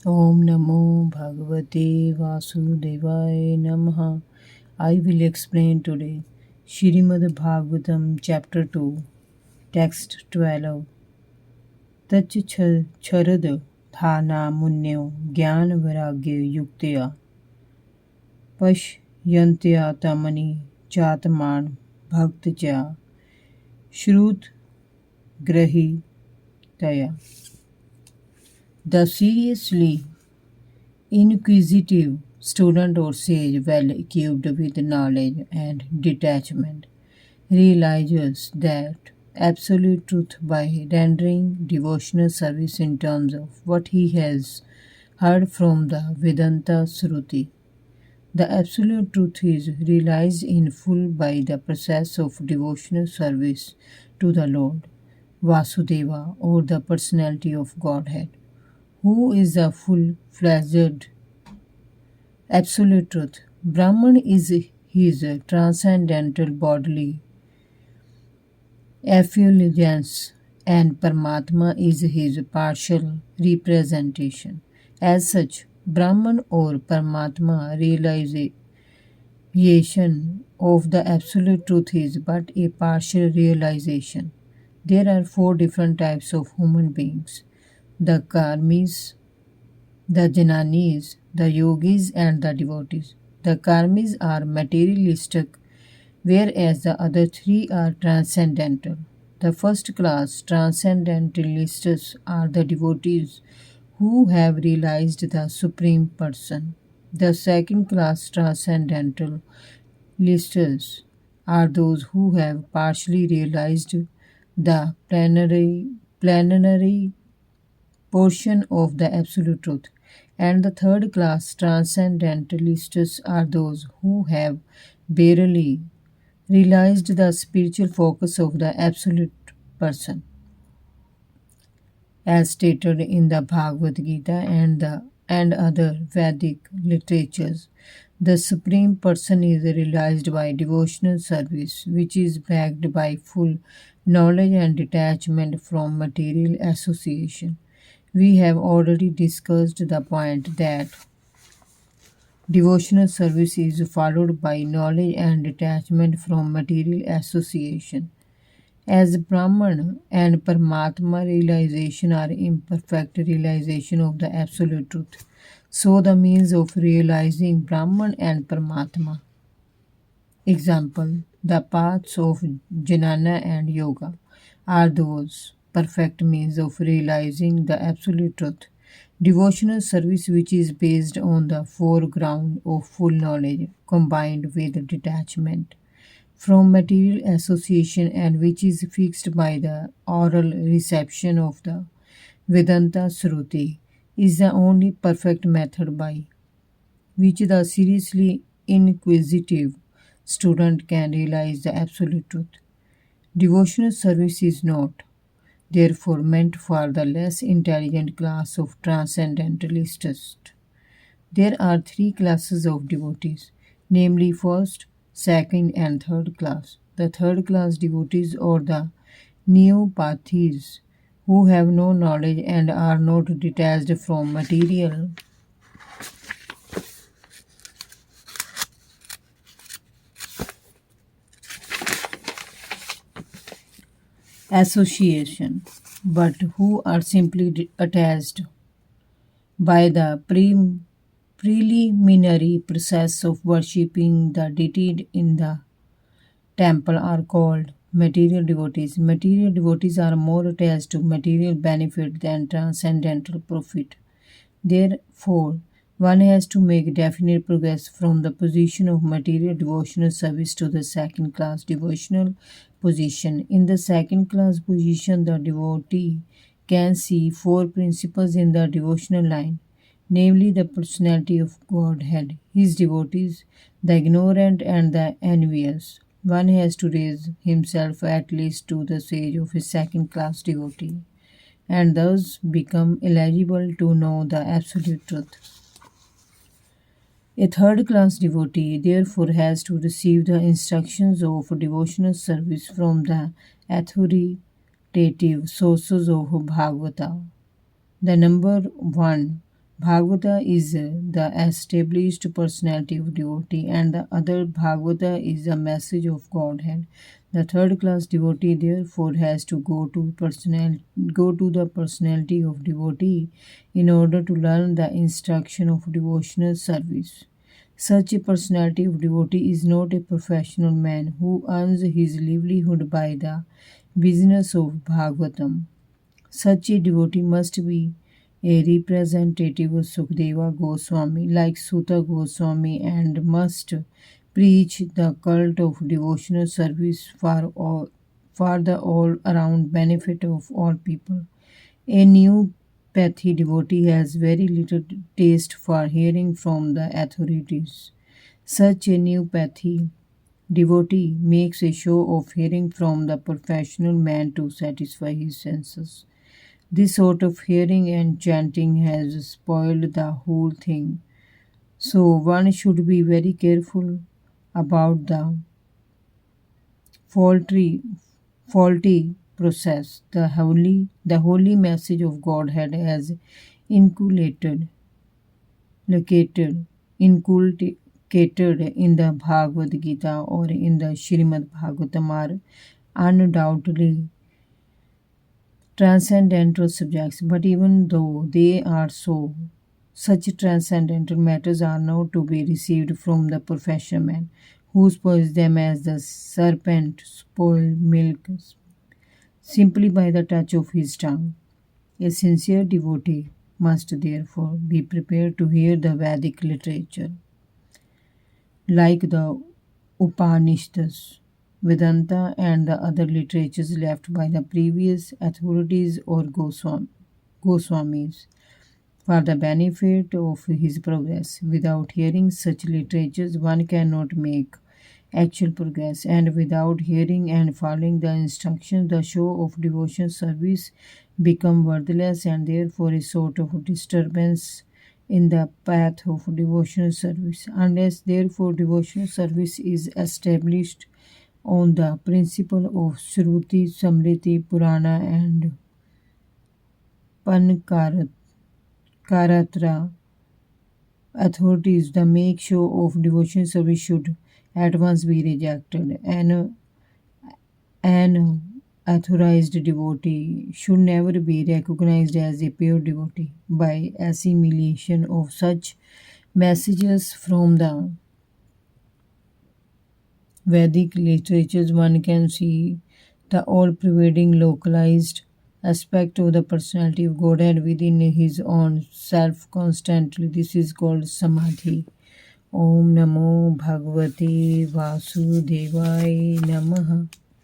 Om Namo Bhagavate Vasudevaya Namaha. I will explain today Shrimad Bhagavatam Chapter 2, Text 12. Tach Charad Dhana Munyo Gyan Varagya Yuktya Pashyantya Tamani Chatman Bhaktja Shrut Grahi Taya. The seriously inquisitive student or sage, well equipped with knowledge and detachment, realizes that absolute truth by rendering devotional service in terms of what he has heard from the Vedanta Sruti. The absolute truth is realized in full by the process of devotional service to the Lord, Vasudeva, or the personality of Godhead, who is the full fledged absolute truth. Brahman is his transcendental bodily effulgence and Paramatma is his partial representation. As such, Brahman or Paramatma realization of the absolute truth is but a partial realization. There are four different types of human beings: the karmis, the jnanis, the yogis, and the devotees. The karmis are materialistic, whereas the other three are transcendental. The first class transcendentalists are the devotees who have realized the Supreme Person. The second class transcendentalists are those who have partially realized the plenary portion of the absolute truth. And the third class transcendentalists are those who have barely realized the spiritual focus of the absolute person, as stated in the Bhagavad Gita and other Vedic literatures. The Supreme Person is realized by devotional service, which is backed by full knowledge and detachment from material association. We have already discussed the point that devotional service is followed by knowledge and detachment from material association. As Brahman and Paramatma realization are imperfect realization of the absolute truth, so the means of realizing Brahman and Paramatma. Example: the paths of jnana and yoga are those perfect means of realizing the absolute truth. Devotional service, which is based on the foreground of full knowledge combined with detachment from material association and which is fixed by the oral reception of the Vedanta Sruti, is the only perfect method by which the seriously inquisitive student can realize the absolute truth. Devotional service is not, therefore, meant for the less intelligent class of transcendentalists. There are three classes of devotees, namely first, second, and third class. The third class devotees or the neopathies who have no knowledge and are not detached from material association, but who are simply attached by the preliminary process of worshipping the deity in the temple are called material devotees. Material devotees are more attached to material benefit than transcendental profit. Therefore, one has to make definite progress from the position of material devotional service to the second class devotional position. In the second class position, the devotee can see four principles in the devotional line, namely the personality of Godhead, his devotees, the ignorant, and the envious. One has to raise himself at least to the stage of a second class devotee and thus become eligible to know the absolute truth. A third class devotee therefore has to receive the instructions of devotional service from the authoritative sources of Bhagavata. The number one Bhagavata is the established personality of devotee, and the other Bhagavata is the message of Godhead. The third class devotee therefore has to go to the personality of devotee in order to learn the instruction of devotional service. Such a personality of devotee is not a professional man who earns his livelihood by the business of Bhagavatam. Such a devotee must be a representative of Sukadeva Goswami like Suta Goswami and must preach the cult of devotional service for the all around benefit of all people. A new pathy devotee has very little taste for hearing from the authorities. Such a new pathy devotee makes a show of hearing from the professional man to satisfy his senses. This sort of hearing and chanting has spoiled the whole thing. So one should be very careful about the faulty faulty process. The holy message of Godhead has inculcated located inculcated in the Bhagavad Gita or in the Shrimad Bhagavatam are undoubtedly transcendental subjects, but even though they are so, such transcendental matters are not to be received from the professional man, who spoils them as the serpent spoils milk simply by the touch of his tongue. A sincere devotee must therefore be prepared to hear the Vedic literature, like the Upanishads, Vedanta, and the other literatures left by the previous authorities or Goswamis for the benefit of his progress. Without hearing such literatures, one cannot make actual progress, and without hearing and following the instructions, the show of devotion service become worthless and therefore a sort of disturbance in the path of devotional service. Unless therefore devotional service is established on the principle of Shruti, Samriti, Purana, and Pankaratra authorities, the make show of devotion service should at once be rejected. An authorized devotee should never be recognized as a pure devotee by assimilation of such messages from the Vedic literatures. One can see the all pervading localized aspect of the personality of Godhead within his own self constantly. This is called Samadhi. Om Namo Bhagavate Vasudevaya Namaha.